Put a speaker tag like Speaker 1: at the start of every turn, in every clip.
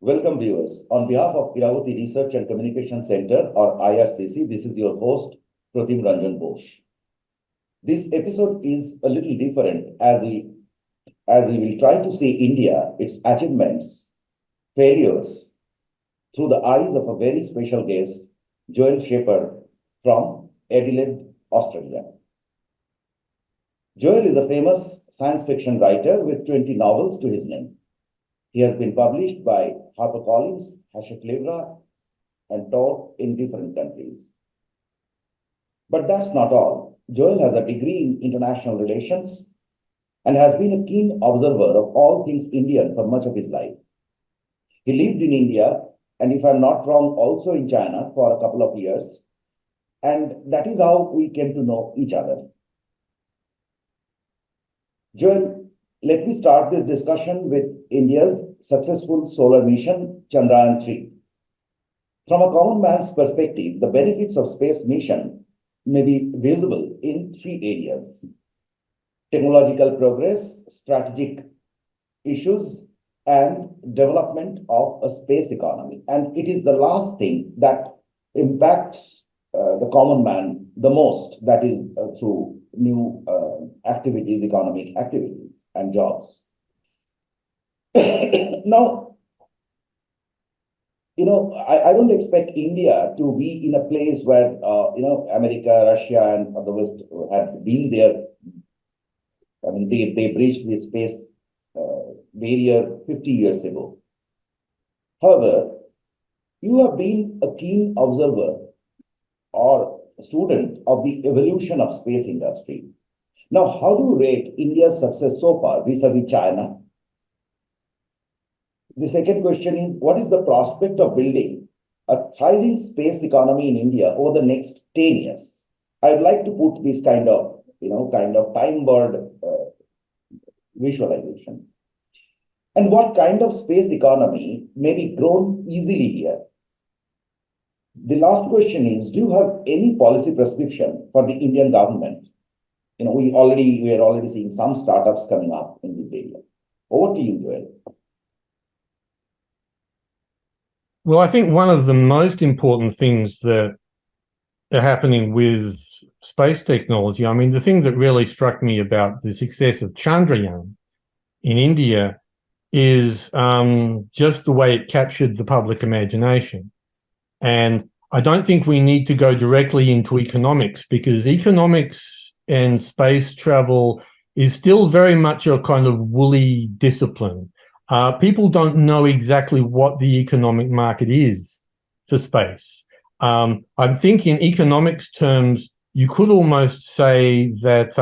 Speaker 1: Welcome viewers. On behalf of Iravati Research and Communication Center or IRCC, this is your host Pratim Ranjan Bose. This episode is a little different as we will try to see India, its achievements, failures through the eyes of a very special guest, Joel Shepherd from Adelaide, Australia. Joel is a famous science fiction writer with 20 novels to his name. He has been published by HarperCollins, Hachette Livre, and taught in different countries. But that's not all. Joel has a degree in international relations and has been a keen observer of all things Indian for much of his life. He lived in India, and if I'm not wrong, also in China for a couple of years. And that is how we came to know each other. Joel, let me start this discussion with India's successful solar mission, Chandrayaan-3. From a common man's perspective, the benefits of space mission may be visible in three areas: technological progress, strategic issues, and development of a space economy. And it is the last thing that impacts the common man the most, that is through new activities, economic activities and jobs. Now, I don't expect India to be in a place where, America, Russia, and the West have been there. I mean, they breached the space barrier 50 years ago. However, you have been a keen observer or student of the evolution of space industry. Now, how do you rate India's success so far vis-a-vis China? The second question is, what is the prospect of building a thriving space economy in India over the next 10 years? I would like to put this kind of time-bound visualization. And what kind of space economy may be grown easily here? The last question is, do you have any policy prescription for the Indian government? We are already seeing some startups coming up in this area. Over to you, Joel.
Speaker 2: Well, I think one of the most important things that are happening with space technology, I mean, the thing that really struck me about the success of Chandrayaan in India is just the way it captured the public imagination. And I don't think we need to go directly into economics, because economics and space travel is still very much a kind of woolly discipline. People don't know exactly what the economic market is for space. I think in economics terms, you could almost say that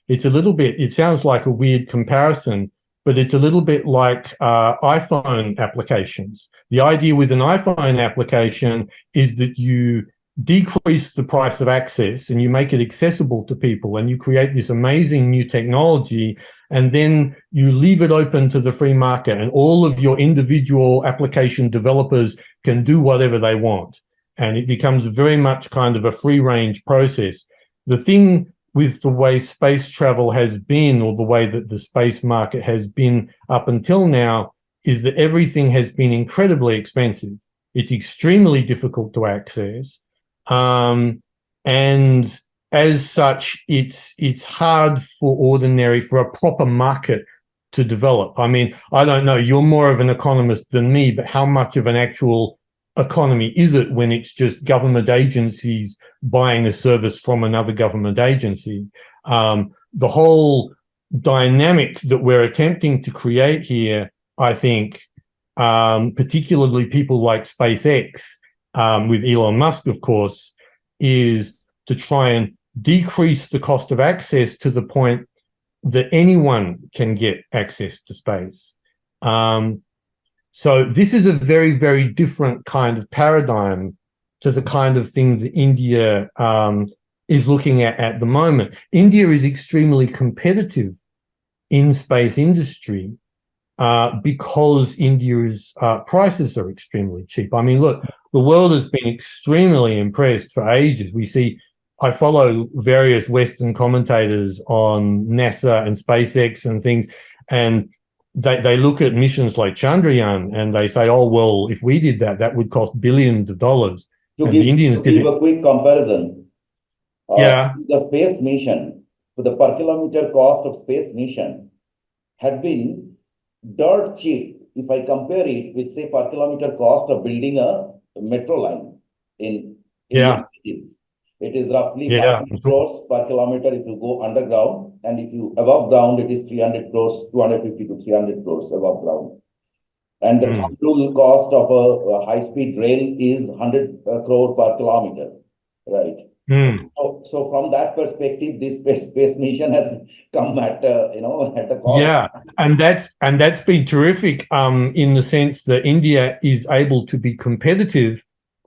Speaker 2: it sounds like a weird comparison, but it's a little bit like iPhone applications. The idea with an iPhone application is that you decrease the price of access and you make it accessible to people, and you create this amazing new technology, and then you leave it open to the free market, and all of your individual application developers can do whatever they want. And it becomes very much kind of a free range process. The thing with the way space travel has been, or the way that the space market has been up until now, is that everything has been incredibly expensive. It's extremely difficult to access. And as such, it's hard for a proper market to develop. I mean, I don't know, you're more of an economist than me, but how much of an actual economy is it when it's just government agencies buying a service from another government agency? The whole dynamic that we're attempting to create here, I think, particularly people like SpaceX, with Elon Musk, of course, is to try and decrease the cost of access to the point that anyone can get access to space. So this is a very, very different kind of paradigm to the kind of thing that India is looking at the moment. India is extremely competitive in space industry because India's prices are extremely cheap. I mean, look, the world has been extremely impressed for ages. I follow various Western commentators on NASA and SpaceX and things, and they look at missions like Chandrayaan and they say, oh, well, if we did that, that would cost billions of dollars.
Speaker 1: To
Speaker 2: And
Speaker 1: give,
Speaker 2: the Indians
Speaker 1: to
Speaker 2: did
Speaker 1: give
Speaker 2: it.
Speaker 1: a quick comparison,
Speaker 2: Yeah.
Speaker 1: the space mission, the per kilometer cost of space mission had been dirt cheap if I compare it with, say, per kilometer cost of building a metro line in Indian cities. It is roughly
Speaker 2: Yeah.
Speaker 1: 500 crores per kilometer if you go underground, and if you above ground, it is 300 crores, 250 to 300 crores above ground. And the total cost of a high-speed rail is 100 crore per kilometer, right? So from that perspective, this space mission has come at at a cost.
Speaker 2: Yeah, and that's been terrific in the sense that India is able to be competitive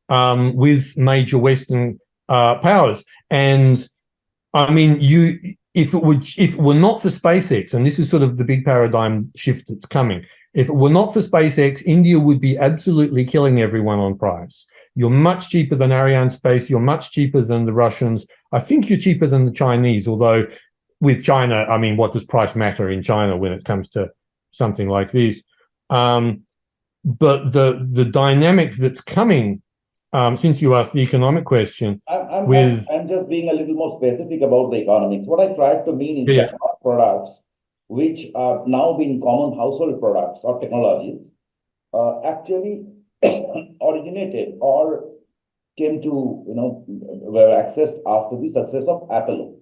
Speaker 2: with major Western powers. And I mean, if it were not for SpaceX, and this is sort of the big paradigm shift that's coming, if it were not for SpaceX, India would be absolutely killing everyone on price. You're much cheaper than Arianespace. You're much cheaper than the Russians. I think you're cheaper than the Chinese, although with China, I mean, what does price matter in China when it comes to something like this? But the dynamic that's coming, since you asked the economic question,
Speaker 1: I'm just being a little more specific about the economics. What I tried to mean is that products which are now being common household products or technologies actually originated or came to, were accessed after the success of Apollo.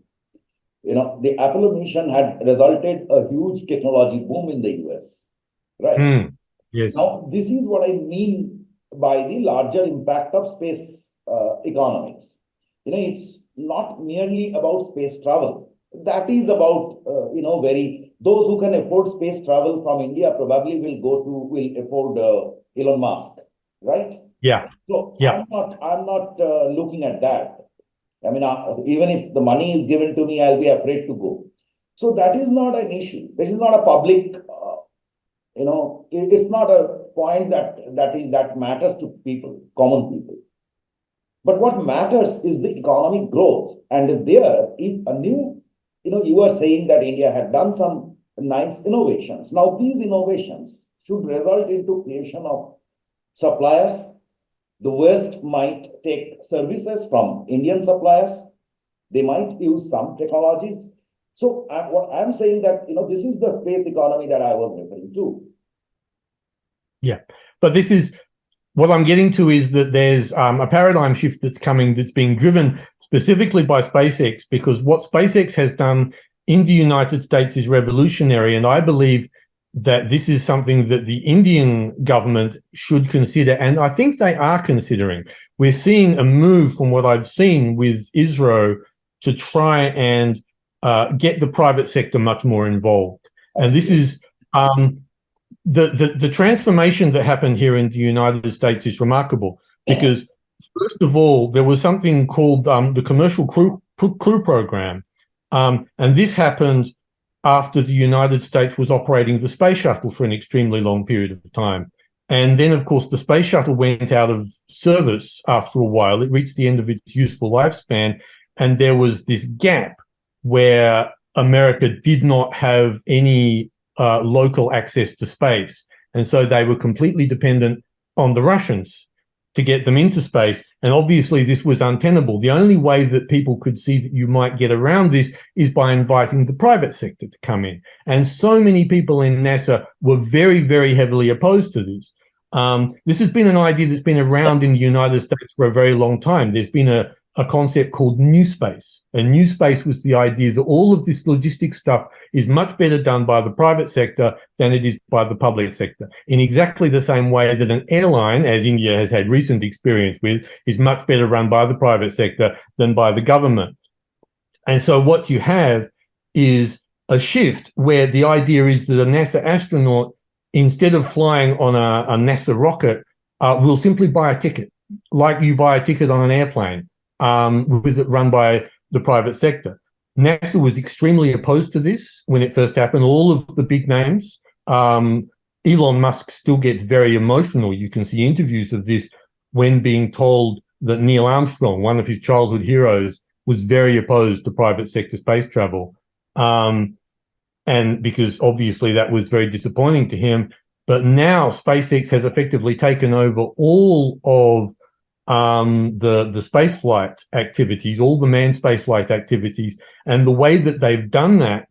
Speaker 1: The Apollo mission had resulted a huge technology boom in the US, right?
Speaker 2: Yes.
Speaker 1: Now, this is what I mean by the larger impact of space economics. It's not merely about space travel. That is about, those who can afford space travel from India probably will afford Elon Musk, right?
Speaker 2: Yeah.
Speaker 1: So
Speaker 2: yeah.
Speaker 1: I'm not looking at that. I mean, even if the money is given to me, I'll be afraid to go. So that is not an issue. This is not a public, it's not a point that matters to people, common people. But what matters is the economic growth. And there, if a new, you were saying that India had done some nice innovations. Now, these innovations should result into creation of suppliers. The West might take services from Indian suppliers. They might use some technologies. So what I'm saying that, this is the space economy that I was referring to.
Speaker 2: Yeah, but this is what I'm getting to is that there's a paradigm shift that's coming that's being driven specifically by SpaceX, because what SpaceX has done in the United States is revolutionary. And I believe that this is something that the Indian government should consider. And I think they are considering. We're seeing a move from what I've seen with ISRO to try and get the private sector much more involved. And this is the transformation that happened here in the United States is remarkable, because first of all, there was something called the Commercial Crew Program. And this happened after the United States was operating the space shuttle for an extremely long period of time. And then, of course, the space shuttle went out of service after a while. It reached the end of its useful lifespan. And there was this gap where America did not have any local access to space. And so they were completely dependent on the Russians to get them into space. And obviously this was untenable. The only way that people could see that you might get around this is by inviting the private sector to come in. And so many people in NASA were very, very heavily opposed to this. This has been an idea that's been around in the United States for a very long time. There's been a concept called new space. And new space was the idea that all of this logistics stuff is much better done by the private sector than it is by the public sector, in exactly the same way that an airline, as India has had recent experience with, is much better run by the private sector than by the government. And so what you have is a shift where the idea is that a NASA astronaut, instead of flying on a NASA rocket, will simply buy a ticket, like you buy a ticket on an airplane, with it run by the private sector. NASA was extremely opposed to this when it first happened. All of the big names, Elon Musk still gets very emotional. You can see interviews of this when being told that Neil Armstrong, one of his childhood heroes, was very opposed to private sector space travel. and because obviously that was very disappointing to him. But now SpaceX has effectively taken over all of the space flight activities, all the manned space flight activities. And the way that they've done that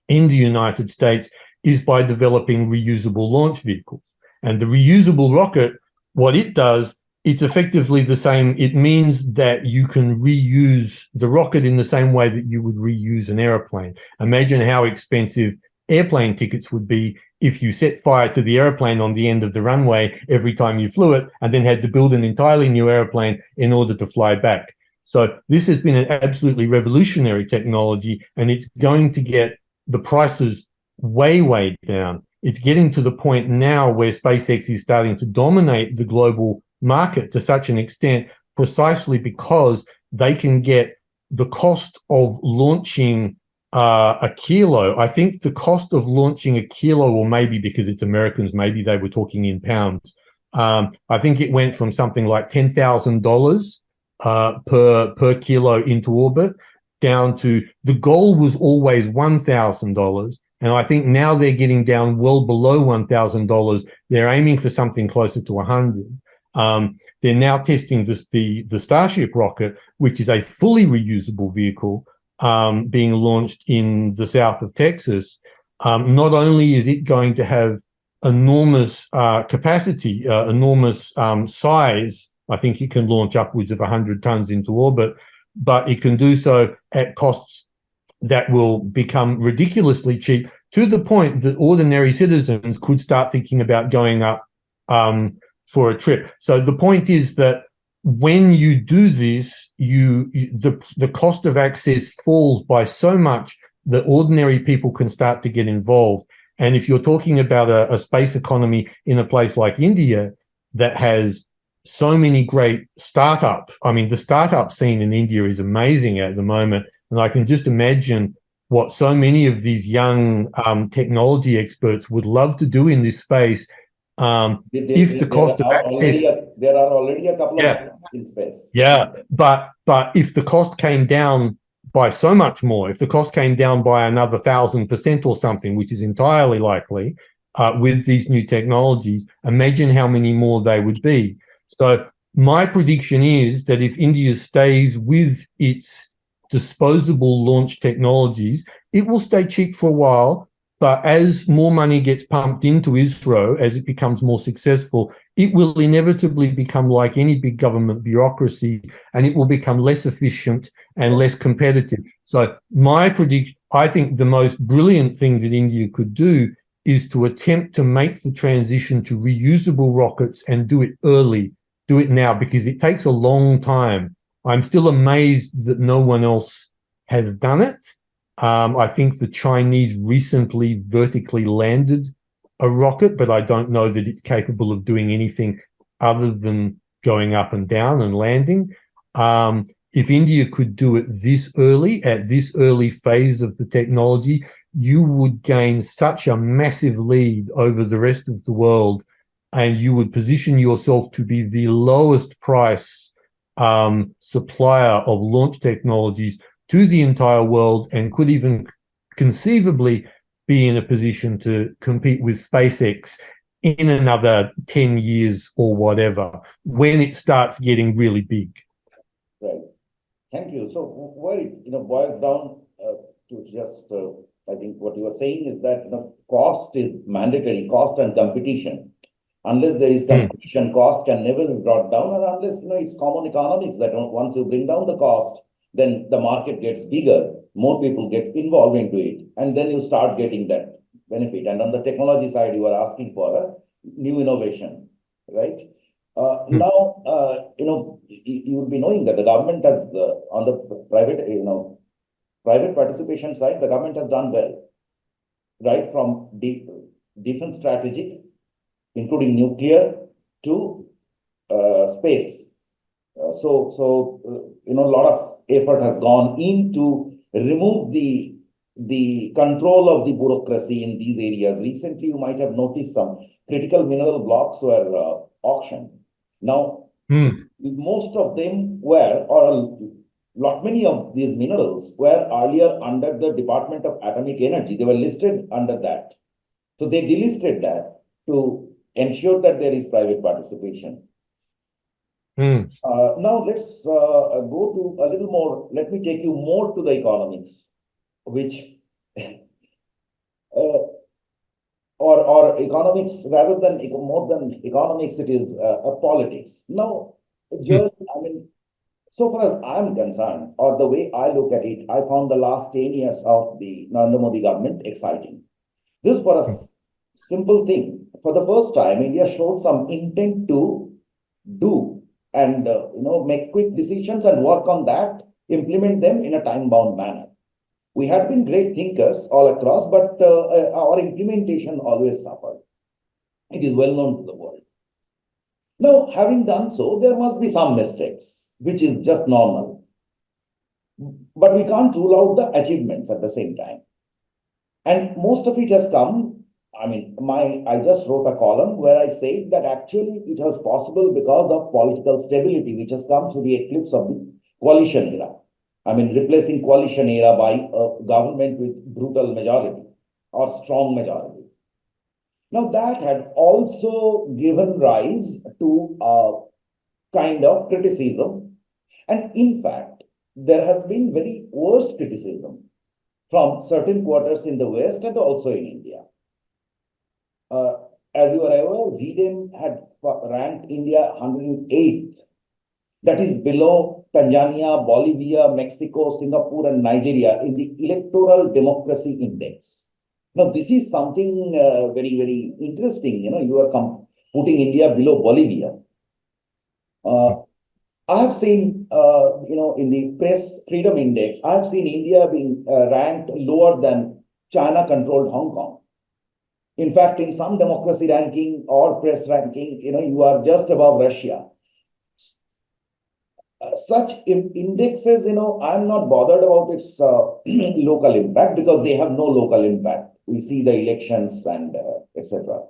Speaker 2: in the United States is by developing reusable launch vehicles. And the reusable rocket, what it does, it's effectively the same. It means that you can reuse the rocket in the same way that you would reuse an airplane. Imagine how expensive airplane tickets would be if you set fire to the airplane on the end of the runway every time you flew it and then had to build an entirely new airplane in order to fly back. So this has been an absolutely revolutionary technology, and it's going to get the prices way, way down. It's getting to the point now where SpaceX is starting to dominate the global market to such an extent precisely because they can get the cost of launching a kilo. I think the cost of launching a kilo, or maybe because it's Americans, maybe they were talking in pounds. I think it went from something like $10,000 per kilo into orbit down to, the goal was always $1,000. And I think now they're getting down well below $1,000. They're aiming for something closer to 100. They're now testing the Starship rocket, which is a fully reusable vehicle, being launched in the south of Texas. Not only is it going to have enormous capacity, enormous size, I think it can launch upwards of 100 tons into orbit, but it can do so at costs that will become ridiculously cheap, to the point that ordinary citizens could start thinking about going up for a trip. So the point is that when you do this, the cost of access falls by so much that ordinary people can start to get involved. And if you're talking about a space economy in a place like India that has so many great startups, I mean, the startup scene in India is amazing at the moment. And I can just imagine what so many of these young technology experts would love to do in this space. If the cost of access,
Speaker 1: there are already a couple of in space.
Speaker 2: Yeah, but if the cost came down by so much more, if the cost came down by another 1,000% or something, which is entirely likely with these new technologies, imagine how many more they would be. So my prediction is that if India stays with its disposable launch technologies, it will stay cheap for a while. But as more money gets pumped into ISRO, as it becomes more successful, it will inevitably become like any big government bureaucracy, and it will become less efficient and less competitive. So my prediction, I think the most brilliant thing that India could do is to attempt to make the transition to reusable rockets and do it early, do it now, because it takes a long time. I'm still amazed that no one else has done it. I think the Chinese recently vertically landed a rocket, but I don't know that it's capable of doing anything other than going up and down and landing. If India could do it this early, at this early phase of the technology, you would gain such a massive lead over the rest of the world, and you would position yourself to be the lowest price supplier of launch technologies to the entire world, and could even conceivably be in a position to compete with SpaceX in another 10 years or whatever, when it starts getting really big.
Speaker 1: Right. Thank you. So what it boils down to just, I think what you are saying is that cost is mandatory, cost and competition. Unless there is competition, cost can never be brought down, and unless it's common economics that once you bring down the cost, then the market gets bigger, more people get involved into it, and then you start getting that benefit. And on the technology side, you are asking for a new innovation, right? Now, you will be knowing that the government has, on the private participation side, the government has done well, right? From defense strategy, including nuclear, to space. So a lot of effort has gone in to remove the control of the bureaucracy in these areas. Recently, you might have noticed some critical mineral blocks were auctioned. Now, most of them were, or lot many of these minerals were earlier under the Department of Atomic Energy. They were listed under that. So they delisted that to ensure that there is private participation. Now let's go to a little more. Let me take you more to the economics, which or economics rather than more than economics, it is politics. Now, just I mean, so far as I'm concerned, or the way I look at it, I found the last 10 years of the Narendra Modi government exciting. This was a simple thing. For the first time, India showed some intent to do and make quick decisions and work on that, implement them in a time-bound manner. We had been great thinkers all across, but our implementation always suffered. It is well known to the world. Now, having done so, there must be some mistakes, which is just normal. But we can't rule out the achievements at the same time. And most of it has come, I mean, I just wrote a column where I said that actually it was possible because of political stability, which has come through the eclipse of the coalition era. I mean, replacing coalition era by a government with brutal majority or strong majority. Now, that had also given rise to a kind of criticism. And in fact, there has been very worse criticism from certain quarters in the West and also in India. As you are aware, VDEM had ranked India 108th. That is below Tanzania, Bolivia, Mexico, Singapore, and Nigeria in the Electoral Democracy Index. Now, this is something very, very interesting. You are putting India below Bolivia. I have seen, in the Press Freedom Index, I have seen India being ranked lower than China-controlled Hong Kong. In fact, in some democracy ranking or press ranking, you are just above Russia. Such indexes, I'm not bothered about its local impact because they have no local impact. We see the elections and etc.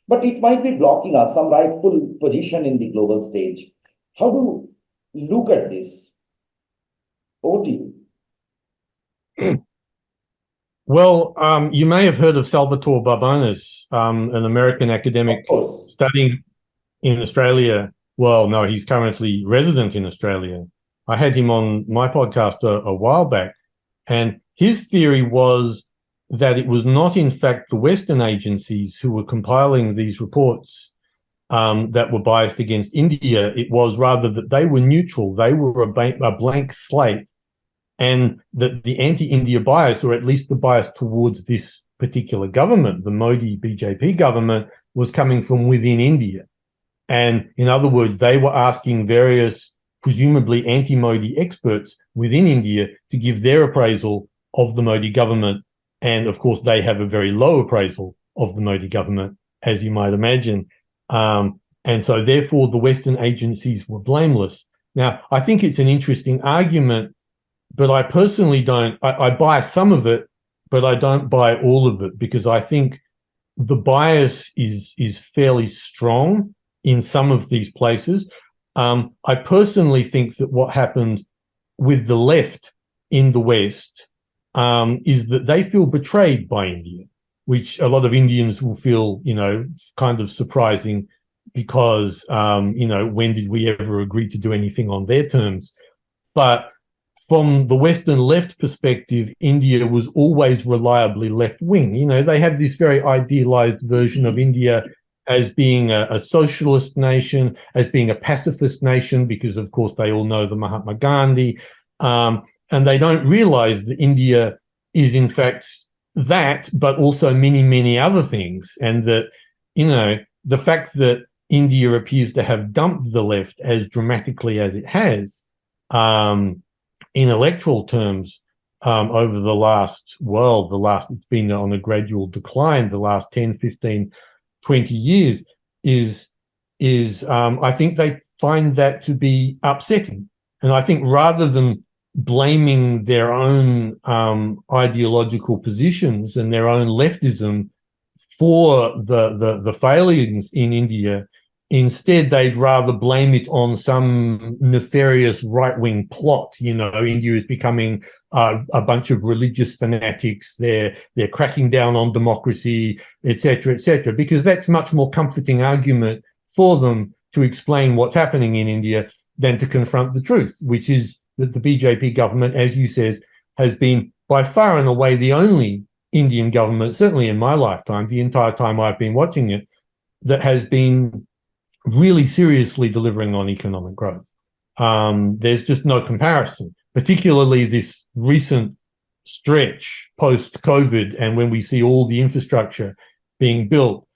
Speaker 1: But it might be blocking us some rightful position in the global stage. How do you look at this? Over to you.
Speaker 2: Well, you may have heard of Salvatore Barbones, an American academic studying in Australia. Well, no, he's currently resident in Australia. I had him on my podcast a while back, and his theory was that it was not, in fact, the Western agencies who were compiling these reports that were biased against India. It was rather that they were neutral. They were a blank slate, and that the anti-India bias, or at least the bias towards this particular government, the Modi BJP government, was coming from within India. And in other words, they were asking various presumably anti-Modi experts within India to give their appraisal of the Modi government. And of course, they have a very low appraisal of the Modi government, as you might imagine. And so therefore, the Western agencies were blameless. Now, I think it's an interesting argument, but I personally don't. I buy some of it, but I don't buy all of it, because I think the bias is fairly strong in some of these places. I personally think that what happened with the left in the West is that they feel betrayed by India, which a lot of Indians will feel, kind of surprising, because, when did we ever agree to do anything on their terms? But from the Western left perspective, India was always reliably left-wing. They have this very idealized version of India as being a socialist nation, as being a pacifist nation, because, of course, they all know the Mahatma Gandhi. And they don't realize that India is, in fact, that, but also many, many other things. And that, the fact that India appears to have dumped the left as dramatically as it has in electoral terms over the last, it's been on a gradual decline, the last 10, 15, 20 years is I think they find that to be upsetting. And I think rather than blaming their own ideological positions and their own leftism for the failings in India Instead, they'd rather blame it on some nefarious right-wing plot. India is becoming a bunch of religious fanatics. They're cracking down on democracy, etc., because that's much more comforting argument for them to explain what's happening in India than to confront the truth, which is that the BJP government, as you says, has been by far and away the only Indian government, certainly in my lifetime, the entire time I've been watching it, that has been really seriously delivering on economic growth. There's just no comparison, particularly this recent stretch post-COVID and when we see all the infrastructure being built.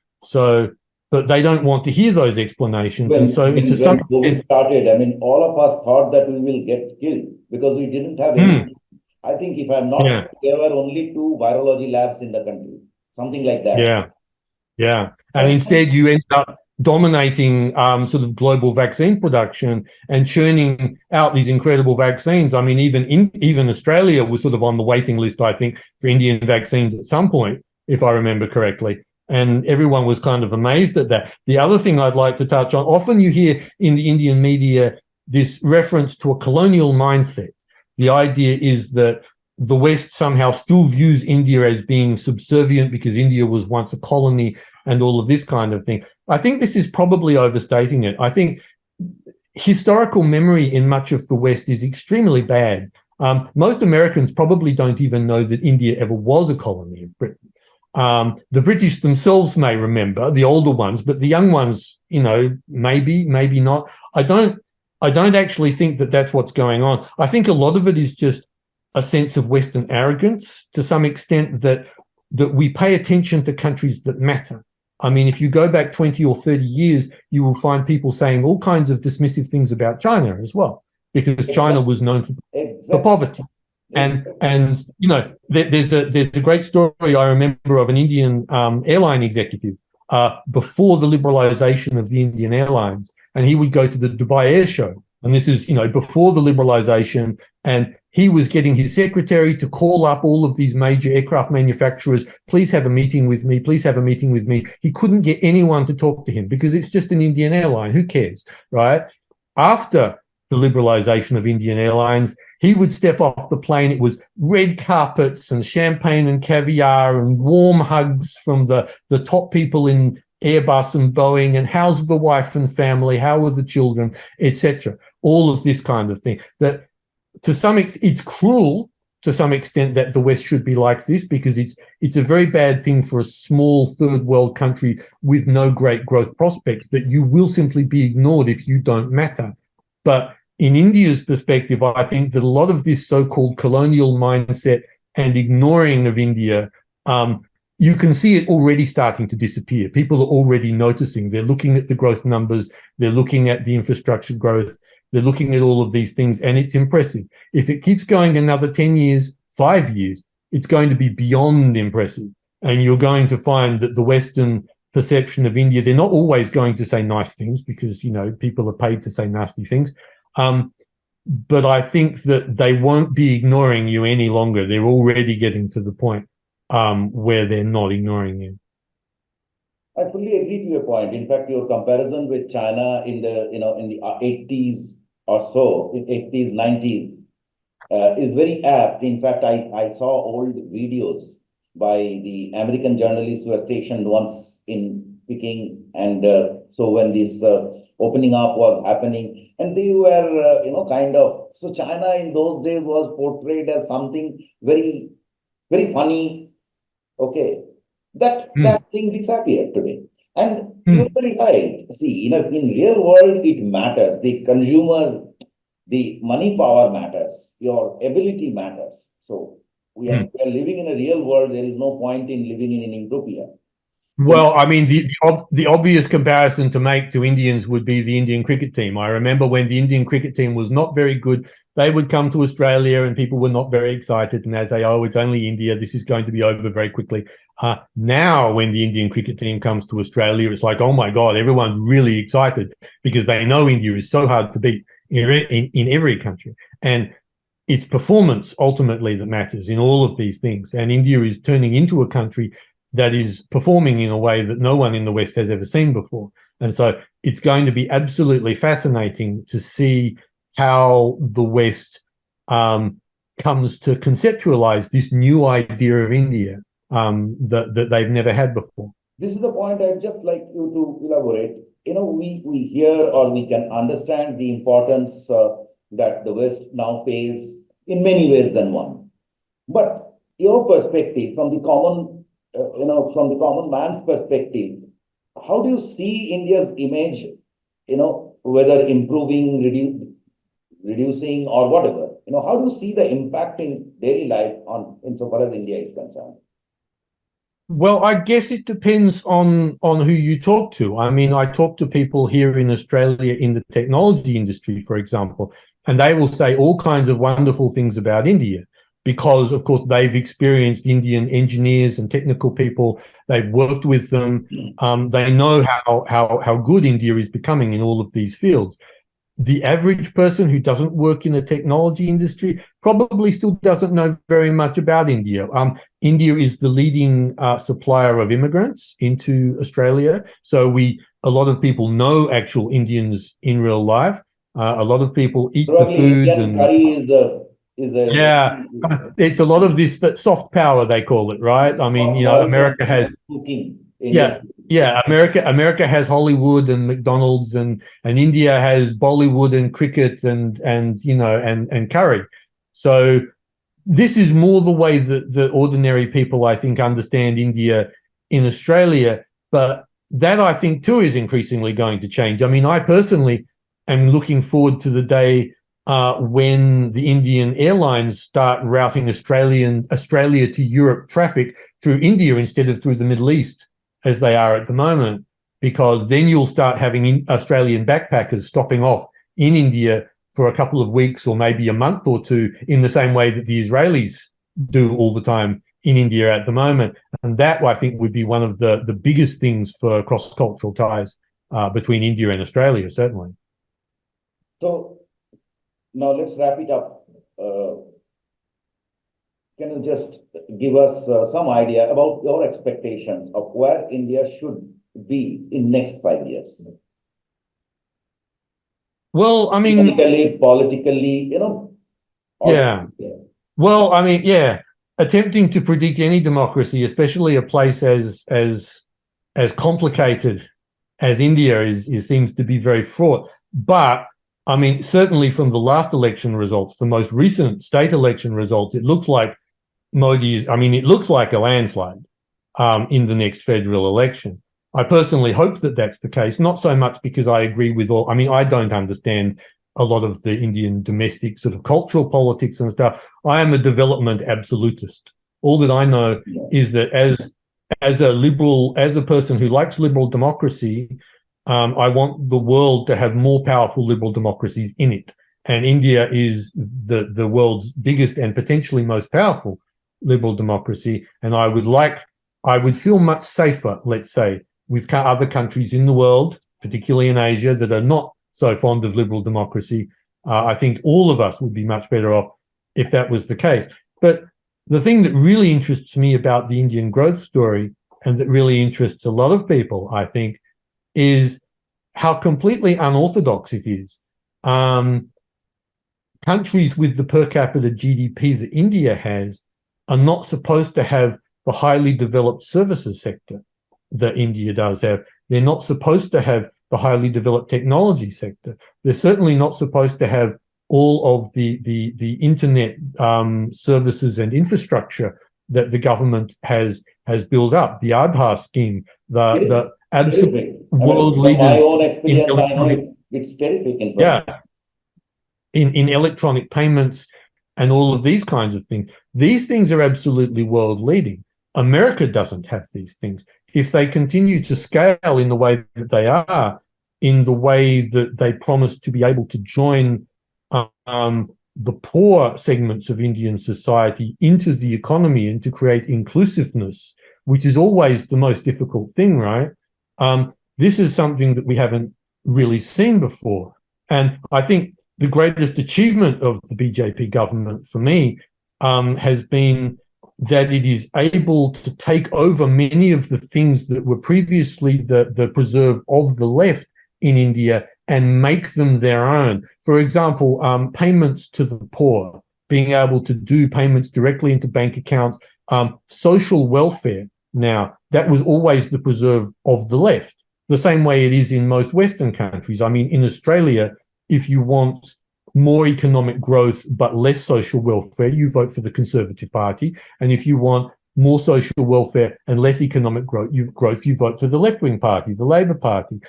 Speaker 2: But they don't want to hear those explanations.
Speaker 1: When
Speaker 2: COVID
Speaker 1: started, all of us thought that we will get killed because we didn't have any. I think if I'm not, there were only 2 virology labs in the country, something like that.
Speaker 2: Yeah. And instead you end up dominating sort of global vaccine production and churning out these incredible vaccines. Even Australia was sort of on the waiting list, I think, for Indian vaccines at some point, if I remember correctly. And everyone was kind of amazed at that. The other thing I'd like to touch on, often you hear in the Indian media this reference to a colonial mindset. The idea is that the West somehow still views India as being subservient because India was once a colony and all of this kind of thing. I think this is probably overstating it. I think historical memory in much of the West is extremely bad. Most Americans probably don't even know that India ever was a colony of Britain. The British themselves may remember, the older ones, but the young ones, maybe not. I don't actually think that that's what's going on. I think a lot of it is just a sense of Western arrogance to some extent that we pay attention to countries that matter. If you go back 20 or 30 years, you will find people saying all kinds of dismissive things about China as well, because China was known for poverty. And there's a great story I remember of an Indian airline executive before the liberalization of the Indian airlines, and he would go to the Dubai Air Show, and this is before the liberalization, and he was getting his secretary to call up all of these major aircraft manufacturers. Please have a meeting with me. Please have a meeting with me. He couldn't get anyone to talk to him because it's just an Indian airline. Who cares, right? After the liberalization of Indian airlines, he would step off the plane. It was red carpets and champagne and caviar and warm hugs from the top people in Airbus and Boeing, and how's the wife and family, how are the children, etc. All of this kind of thing. That to some extent, it's cruel to some extent that the West should be like this, because it's a very bad thing for a small third world country with no great growth prospects, that you will simply be ignored if you don't matter. But in India's perspective, I think that a lot of this so-called colonial mindset and ignoring of India, you can see it already starting to disappear. People are already noticing. They're looking at the growth numbers. They're looking at the infrastructure growth. They're looking at all of these things, and it's impressive. If it keeps going another 10 years, 5 years, it's going to be beyond impressive. And you're going to find that the Western perception of India, they're not always going to say nice things because, people are paid to say nasty things. But I think that they won't be ignoring you any longer. They're already getting to the point where they're not ignoring you.
Speaker 1: I fully agree to your point. In fact, your comparison with China in the 80s or so, in 80s, 90s, is very apt. In fact, I saw old videos by the American journalists who were stationed once in Peking, and so when this opening up was happening, and they were, so China in those days was portrayed as something very, very funny. Okay, that thing disappeared today. And you're very right. See, in real world, it matters. The consumer, the money power matters. Your ability matters. So we are living in a real world. There is no point in living in an utopia.
Speaker 2: Well, the obvious comparison to make to Indians would be the Indian cricket team. I remember when the Indian cricket team was not very good, they would come to Australia and people were not very excited. And they say, oh, it's only India. This is going to be over very quickly. Now, when the Indian cricket team comes to Australia, it's like, oh, my God, everyone's really excited because they know India is so hard to beat in every country. And it's performance ultimately that matters in all of these things. And India is turning into a country that is performing in a way that no one in the West has ever seen before. And so it's going to be absolutely fascinating to see how the West comes to conceptualize this new idea of India that they've never had before.
Speaker 1: This is the point I'd just like you to elaborate. We hear or we can understand the importance that the West now pays in many ways than one. But your perspective from the common man's perspective, how do you see India's image, whether improving, reducing or whatever? How do you see the impact in daily life insofar as India is concerned?
Speaker 2: Well, I guess it depends on who you talk to. I mean, I talk to people here in Australia in the technology industry, for example, and they will say all kinds of wonderful things about India because, of course, they've experienced Indian engineers and technical people. They've worked with them. They know how good India is becoming in all of these fields. The average person who doesn't work in the technology industry probably still doesn't know very much about India. India is the leading supplier of immigrants into Australia. So a lot of people know actual Indians in real life. A lot of people eat
Speaker 1: Probably
Speaker 2: the food.
Speaker 1: Indian curry
Speaker 2: yeah, it's a lot of this soft power, they call it, right? I mean, America has
Speaker 1: cooking.
Speaker 2: America has Hollywood and McDonald's, and India has Bollywood and cricket and curry. So this is more the way that the ordinary people, I think, understand India in Australia. But that, I think, too, is increasingly going to change. I mean, I personally am looking forward to the day when the Indian airlines start routing Australia to Europe traffic through India instead of through the Middle East, as they are at the moment, because then you'll start having Australian backpackers stopping off in India for a couple of weeks or maybe a month or two in the same way that the Israelis do all the time in India at the moment. And that, I think, would be one of the biggest things for cross-cultural ties between India and Australia, certainly.
Speaker 1: So now let's wrap it up. Can you just give us some idea about your expectations of where India should be in next 5 years?
Speaker 2: Well, I mean,
Speaker 1: politically,
Speaker 2: yeah. Well, I mean, yeah. Attempting to predict any democracy, especially a place as complicated as India seems to be very fraught. But I mean, certainly from the last election results, the most recent state election results, it looks like it looks like a landslide in the next federal election. I personally hope that that's the case, not so much because I agree with I don't understand a lot of the Indian domestic sort of cultural politics and stuff. I am a development absolutist. All that I know is that as a person who likes liberal democracy, I want the world to have more powerful liberal democracies in it. And India is the world's biggest and potentially most powerful liberal democracy. And I would feel much safer, let's say, with other countries in the world, particularly in Asia, that are not so fond of liberal democracy. I think all of us would be much better off if that was the case. But the thing that really interests me about the Indian growth story, and that really interests a lot of people, I think, is how completely unorthodox it is. Countries with the per capita GDP that India has are not supposed to have the highly developed services sector that India does have. They're not supposed to have the highly developed technology sector. They're certainly not supposed to have all of the internet services and infrastructure that the government has built up. The Aadhaar scheme, the absolute world leaders.
Speaker 1: My own experience, I know it's terrific.
Speaker 2: In electronic payments and all of these kinds of things. These things are absolutely world leading. America doesn't have these things. If they continue to scale in the way that they are, in the way that they promise to be able to join the poor segments of Indian society into the economy and to create inclusiveness, which is always the most difficult thing, right? This is something that we haven't really seen before. And I think the greatest achievement of the BJP government for me has been that it is able to take over many of the things that were previously the preserve of the left in India and make them their own. For example, payments to the poor, being able to do payments directly into bank accounts, social welfare. Now, that was always the preserve of the left, the same way it is in most Western countries. I mean, in Australia, if you want more economic growth but less social welfare, you vote for the Conservative Party. And if you want more social welfare and less economic growth, you vote for the left-wing party, the Labor Party.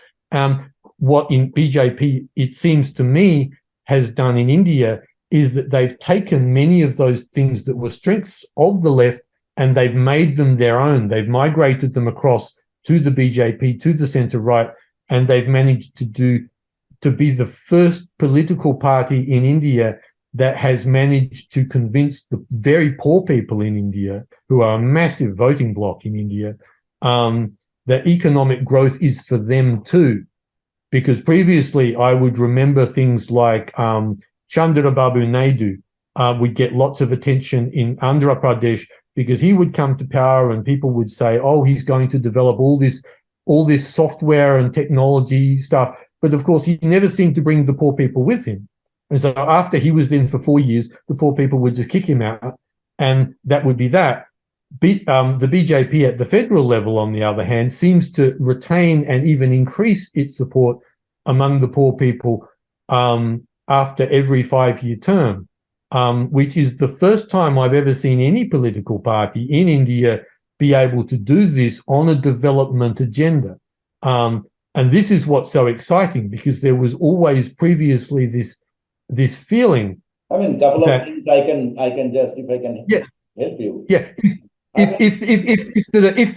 Speaker 2: What in BJP, it seems to me, has done in India is that they've taken many of those things that were strengths of the left and they've made them their own. They've migrated them across to the BJP, to the centre-right, and they've managed to be the first political party in India that has managed to convince the very poor people in India, who are a massive voting bloc in India, that economic growth is for them too. Because previously I would remember things like Chandrababu Naidu would get lots of attention in Andhra Pradesh because he would come to power and people would say, oh, he's going to develop all this software and technology stuff. But of course, he never seemed to bring the poor people with him. And so after he was in for 4 years, the poor people would just kick him out. And that would be that. The BJP at the federal level, on the other hand, seems to retain and even increase its support among the poor people after every 5-year term, which is the first time I've ever seen any political party in India be able to do this on a development agenda. And this is what's so exciting, because there was always previously this feeling.
Speaker 1: I mean, couple of things I can just, if I can help you.
Speaker 2: Yeah. If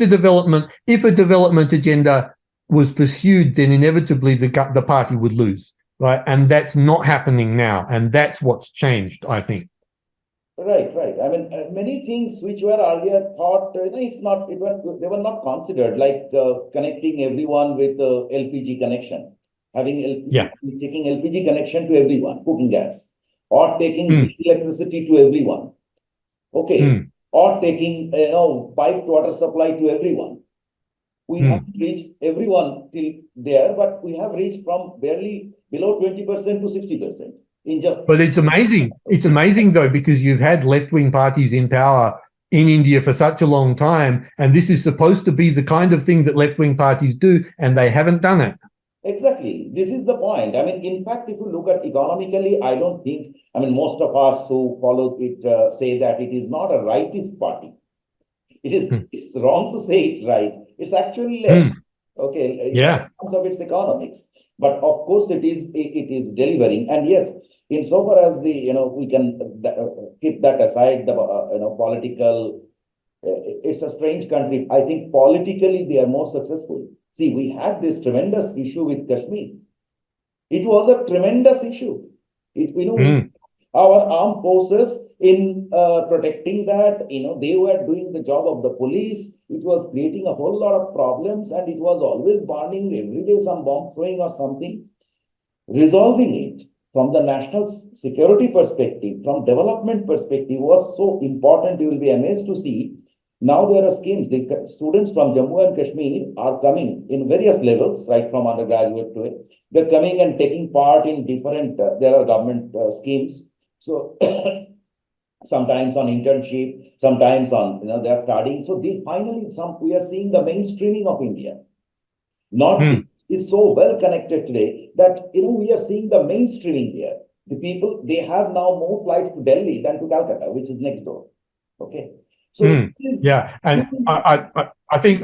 Speaker 2: a development agenda was pursued, then inevitably the party would lose, right? And that's not happening now, and that's what's changed, I think.
Speaker 1: Right. I mean, many things which were earlier thought, they were not considered, like connecting everyone with LPG connection, taking LPG connection to everyone, cooking gas, or taking electricity to everyone. Okay. Or taking, piped water supply to everyone. We haven't reached everyone till there, but we have reached from barely below 20% to 60% in just.
Speaker 2: But it's amazing. It's amazing, though, because you've had left-wing parties in power in India for such a long time, and this is supposed to be the kind of thing that left-wing parties do, and they haven't done it.
Speaker 1: Exactly. This is the point. I mean, in fact, if you look at economically, I don't think, most of us who follow it say that it is not a rightist party. It's wrong to say it right. It's actually left. Okay. In terms of its economics. But of course, it is delivering. And yes, insofar as we can keep that aside, the political, it's a strange country. I think politically they are more successful. See, we had this tremendous issue with Kashmir. It was a tremendous issue. Our armed forces in protecting that, they were doing the job of the police. It was creating a whole lot of problems, and it was always burning every day, some bomb throwing or something. Resolving it from the national security perspective, from development perspective, was so important. You will be amazed to see. Now there are schemes. The students from Jammu and Kashmir are coming in various levels, right from undergraduate to it. They're coming and taking part in different, there are government schemes. So sometimes on internship, sometimes on, they're studying. So finally, we are seeing the mainstreaming of India. North is so well connected today that, we are seeing the mainstreaming here. The people, they have now more flights to Delhi than to Calcutta, which is next door. Okay. So
Speaker 2: and I think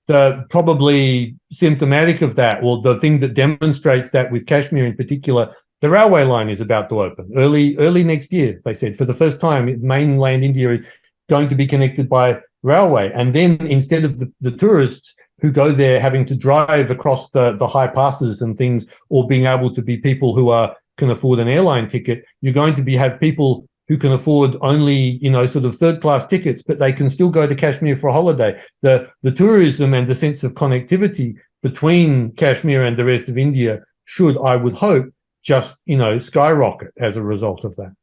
Speaker 2: the probably symptomatic of that, or the thing that demonstrates that with Kashmir in particular, the railway line is about to open early next year. They said for the first time, mainland India is going to be connected by railway, and then instead of the tourists who go there having to drive across the high passes and things, or being able to be people who can afford an airline ticket, you're going to have people who can afford only, sort of third-class tickets, but they can still go to Kashmir for a holiday. The tourism and the sense of connectivity between Kashmir and the rest of India should, I would hope, just, skyrocket as a result of that.